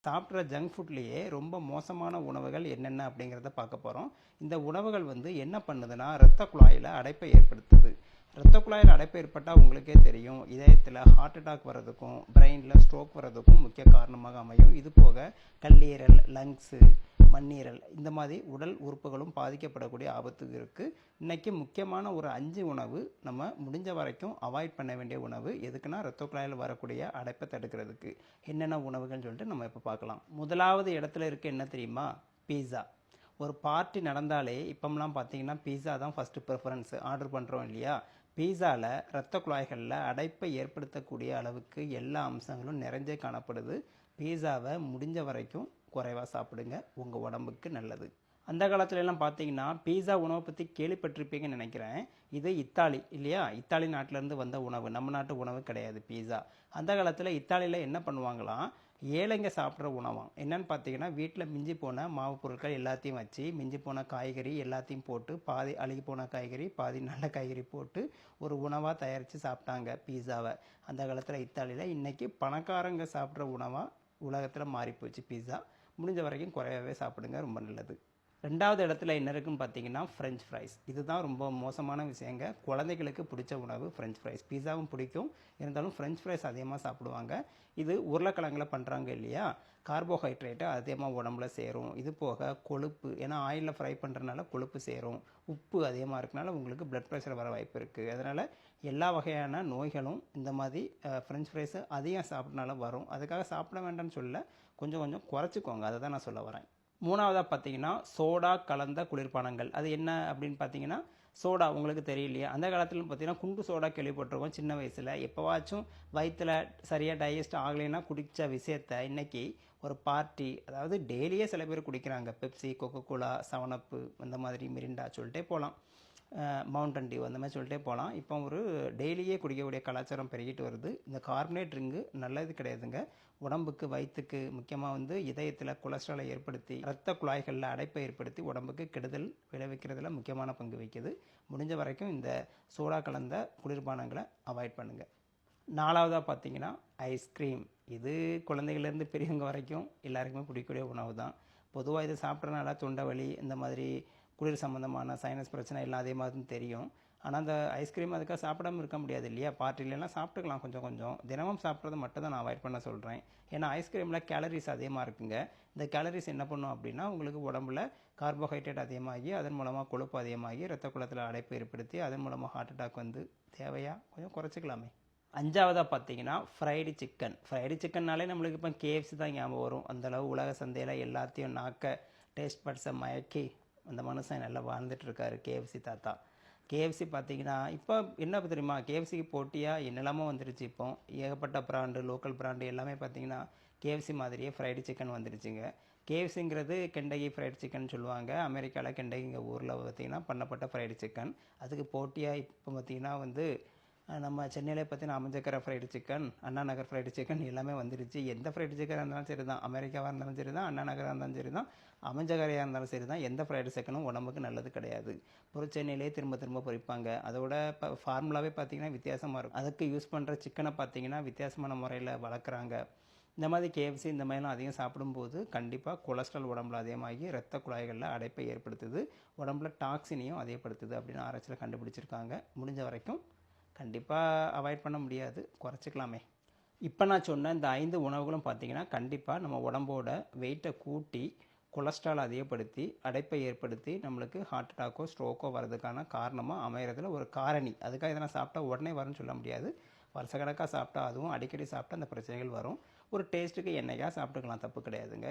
சாப்பிட்ற ஜங்க் ஃபுட்லேயே ரொம்ப மோசமான உணவுகள் என்னென்ன அப்படிங்கிறத பார்க்க போகிறோம். இந்த உணவுகள் வந்து என்ன பண்ணுதுன்னா இரத்த குழாயில் அடைப்பை ஏற்படுத்துது. இரத்த குழாயில் அடைப்பு ஏற்பட்டால் உங்களுக்கே தெரியும், இதயத்தில் ஹார்ட் அட்டாக் வர்றதுக்கும் பிரெயினில் ஸ்ட்ரோக் வர்றதுக்கும் முக்கிய காரணமாக அமையும். இது போக கல்லீரல், லங்ஸு, மண்ணீரல் இந்த மாதிரி உடல் உறுப்புகளும் பாதிக்கப்படக்கூடிய ஆபத்து இருக்குது. இன்றைக்கி முக்கியமான ஒரு 5 உணவு நம்ம முடிஞ்ச வரைக்கும் அவாய்ட் பண்ண வேண்டிய உணவு. எதுக்குன்னா இரத்த குழாயில் வரக்கூடிய அடைப்பை தடுக்கிறதுக்கு. என்னென்ன உணவுகள்னு சொல்லிட்டு நம்ம இப்போ பார்க்கலாம். முதலாவது இடத்துல இருக்க என்ன தெரியுமா? பீஸா. ஒரு பார்ட்டி நடந்தாலே இப்போம்லாம் பார்த்தீங்கன்னா பீஸா தான் ஃபஸ்ட்டு ப்ரிஃபரன்ஸு. ஆர்டர் பண்ணுறோம் இல்லையா? பீஸாவில் இரத்த குழாய்களில் அடைப்பை ஏற்படுத்தக்கூடிய அளவுக்கு எல்லா அம்சங்களும் நிறைஞ்சே காணப்படுது. பீஸாவை முடிஞ்ச வரைக்கும் குறைவாக சாப்பிடுங்க, உங்கள் உடம்புக்கு நல்லது. அந்த காலத்துலலாம் பார்த்தீங்கன்னா பீஸா உணவை பற்றி கேள்விப்பட்டிருப்பீங்கன்னு நினைக்கிறேன். இது இத்தாலி இல்லையா? இத்தாலி நாட்டிலேருந்து வந்த உணவு, நம்ம நாட்டு உணவு கிடையாது பீஸா. அந்த காலத்தில் இத்தாலியில் என்ன பண்ணுவாங்களாம், ஏழைங்க சாப்பிட்ற உணவாம். என்னன்னு பார்த்தீங்கன்னா வீட்டில் மிஞ்சி போன மாவு பொருட்கள் எல்லாத்தையும் வச்சு, மிஞ்சி போன காய்கறி எல்லாத்தையும் போட்டு, பாதி அழுகி போன காய்கறி பாதி நல்ல காய்கறி போட்டு ஒரு உணவாக தயாரித்து சாப்பிட்டாங்க பீஸாவை அந்த காலத்தில் இத்தாலியில். இன்றைக்கி பணக்காரங்க சாப்பிட்ற உணவாக உலகத்தில் மாறிப்போச்சு பீஸா. முடிஞ்ச வரைக்கும் குறைவாகவே சாப்பிடுங்க, ரொம்ப நல்லது. ரெண்டாவது இடத்துல என்ன இருக்குன்னு பார்த்தீங்கன்னா ஃப்ரெஞ்ச் ஃப்ரைஸ். இதுதான் ரொம்ப மோசமான விஷயங்க. குழந்தைகளுக்கு பிடிச்ச உணவு ஃப்ரெஞ்ச் ஃப்ரைஸ். பீஸாவும் பிடிக்கும், இருந்தாலும் ஃப்ரெஞ்ச் ஃப்ரைஸ் அதிகமாக சாப்பிடுவாங்க. இது உருளைக்கிழங்கில் பண்ணுறாங்க இல்லையா? கார்போஹைட்ரேட்டு அதிகமாக உடம்புல சேரும். இது போக கொழுப்பு, ஏன்னா ஆயிலில் ஃப்ரை பண்ணுறதுனால கொழுப்பு சேரும். உப்பு அதிகமாக இருக்கனால உங்களுக்கு பிளட் ப்ரெஷர் வர வாய்ப்பு இருக்குது. அதனால் எல்லா வகையான நோய்களும் இந்த மாதிரி ஃப்ரெஞ்ச் ஃப்ரைஸை அதிகம் சாப்பிட்றனால வரும். அதுக்காக சாப்பிட வேண்டாம்னு சொல்ல, கொஞ்சம் கொஞ்சம் குறைச்சிக்கோங்க, அதை தான் நான் சொல்ல வரேன். மூணாவதாக பார்த்தீங்கன்னா சோடா கலந்த குளிர்பானங்கள். அது என்ன அப்படின்னு பார்த்தீங்கன்னா, சோடா உங்களுக்கு தெரியலையா? அந்த காலத்துல பார்த்தீங்கன்னா குண்டு சோடா கேள்விப்பட்டிருக்கோம் சின்ன வயசில். எப்போவாச்சும் வயிற்றில் சரியாக டைஜஸ்ட் ஆகலைன்னா குடித்த விஷயத்த இன்றைக்கி ஒரு பார்ட்டி, அதாவது டெய்லியே சில பேர் குடிக்கிறாங்க. பெப்சி, கொக்கோகோலா, 7up இந்த மாதிரி மிரிண்டா சொல்லிட்டே போகலாம், மவுண்டன் டியூ அந்த மாதிரி சொல்லிட்டே போகலாம். இப்போ ஒரு டெய்லியே குடிக்கக்கூடிய கலாச்சாரம் பெருகிட்டு வருது. இந்த கார்பனேட் ட்ரிங்கு நல்லது கிடையாதுங்க. உடம்புக்கு, வயிற்றுக்கு, முக்கியமாக வந்து இதயத்தில் கொலஸ்ட்ராலை ஏற்படுத்தி இரத்த குழாய்களில் அடைப்பை ஏற்படுத்தி உடம்புக்கு கெடுதல் விளைவிக்கிறதுல முக்கியமான பங்கு வகிக்குது. முடிஞ்ச வரைக்கும் இந்த சோடா கலந்த குளிர்பானங்களை அவாய்ட் பண்ணுங்கள். நாலாவதாக பார்த்தீங்கன்னா ஐஸ்கிரீம். இது குழந்தைகள்லேருந்து பெரியவங்க வரைக்கும் எல்லாருக்குமே பிடிக்கக்கூடிய உணவு தான். பொதுவாக இதை சாப்பிட்றதுனால தொண்டை வலி, இந்த மாதிரி குளிர் சம்மந்தமான சைனஸ் பிரச்சனை எல்லாம் அதே மாதிரி தெரியும். ஆனால் அந்த ஐஸ்கிரீம் அதுக்காக சாப்பிடாமல் இருக்க முடியாது இல்லையா? பார்ட்டிலெலாம் சாப்பிட்டுக்கலாம் கொஞ்சம் கொஞ்சம். தினமும் சாப்பிட்றது மட்டும் தான் நான் அவாய்ட் பண்ண சொல்கிறேன். ஏன்னா ஐஸ்கிரீமில் கேலரிஸ் அதிகமாக இருக்குங்க. இந்த கேலரிஸ் என்ன பண்ணும் அப்படின்னா, உங்களுக்கு உடம்புல கார்போஹைட்ரேட் அதிகமாகி, அதன் மூலமாக கொழுப்பு அதிகமாகி இரத்த குழாயில் அடைப்பு ஏற்படுத்தி, அதன் மூலமாக ஹார்ட் அட்டாக் வந்து தேவையா? கொஞ்சம் குறைச்சிக்கலாமே. அஞ்சாவதாக பார்த்தீங்கன்னா ஃப்ரைடு சிக்கன். ஃப்ரைடு சிக்கன்னாலே நம்மளுக்கு இப்போ கேஎஃப்சி தான் ஞாபகம் வரும். அந்தளவு உலக சந்தையில் எல்லாத்தையும் நாக்க டேஸ்ட் பட்ஸை மயக்கி அந்த மனுஷன் நல்லா வாழ்ந்துட்டுருக்காரு கேஎஃப்சி தாத்தா. கேஎஃப்சி பார்த்தீங்கன்னா இப்போ என்ன தெரியுமா? கேஎஃப்சிக்கு போட்டியாக என்னெல்லாமோ வந்துருச்சு. இப்போ ஏகப்பட்ட பிராண்டு, லோக்கல் பிராண்டு எல்லாமே பார்த்தீங்கன்னா கேஎஃப்சி மாதிரியே ஃப்ரைடு சிக்கன் வந்துருச்சுங்க. கேஎஃப்சிங்கிறது கெண்டகி ஃப்ரைடு சிக்கன் சொல்லுவாங்க. அமெரிக்காவில் கெண்டகிங்க ஊரில் பார்த்திங்கன்னா பண்ணப்பட்ட ஃப்ரைடு சிக்கன். அதுக்கு போட்டியாக இப்போ பார்த்திங்கன்னா வந்து நம்ம சென்னையில் பார்த்தீங்கன்னா அமைஞ்சக்கரை fried chicken, Anna Nagar fried chicken எல்லாமே வந்துருச்சு. எந்த ஃப்ரைடு சிக்கனாக இருந்தாலும் சரி தான், அமெரிக்காவாக இருந்தாலும் சரி தான், அண்ணா நகராக இருந்தாலும் சரி தான், அமைஞ்சக்கரையாக இருந்தாலும் சரி தான், எந்த ஃப்ரைடு சிக்கனும் உடம்புக்கு நல்லது கிடையாது. சென்னையிலே திரும்ப திரும்ப பொரிப்பாங்க. அதோட இப்போ ஃபார்முலாவே பார்த்தீங்கன்னா வித்தியாசமாக இருக்கும். அதுக்கு யூஸ் பண்ணுற சிக்கனை பார்த்தீங்கன்னா வித்தியாசமான முறையில் வளர்க்குறாங்க. இந்த மாதிரி கேஎஃப்சி இந்த மாதிரிலாம் அதிகம் சாப்பிடும்போது கண்டிப்பாக கொலஸ்ட்ரால் உடம்புல அதிகமாகி இரத்த குழாய்களில் அடைப்பை ஏற்படுத்துது, உடம்புல டாக்ஸினையும் அதிகப்படுத்துது அப்படின்னு ஆராய்ச்சியில் கண்டுபிடிச்சிருக்காங்க. முடிஞ்ச வரைக்கும் கண்டிப்பாக அவாய்ட் பண்ண முடியாது, குறைச்சிக்கலாமே. இப்போ நான் சொன்ன இந்த 5 உணவுகளும் பார்த்திங்கன்னா கண்டிப்பாக நம்ம உடம்போட வெயிட்டை கூட்டி கொலஸ்ட்ரால் அதிகப்படுத்தி அடைப்பை ஏற்படுத்தி நம்மளுக்கு ஹார்ட் அட்டாக்கோ ஸ்ட்ரோக்கோ வர்றதுக்கான காரணமாக அமைகிறதுல ஒரு காரணி. அதுக்காக இதெல்லாம் சாப்பிட்டா உடனே வரும்னு சொல்ல முடியாது. வருஷக்கணக்காக சாப்பிட்டா, அதுவும் அடிக்கடி சாப்பிட்டா அந்த பிரச்சனைகள் வரும். ஒரு டேஸ்ட்டுக்கு என்னைக்காக சாப்பிட்டுக்கலாம், தப்பு கிடையாதுங்க.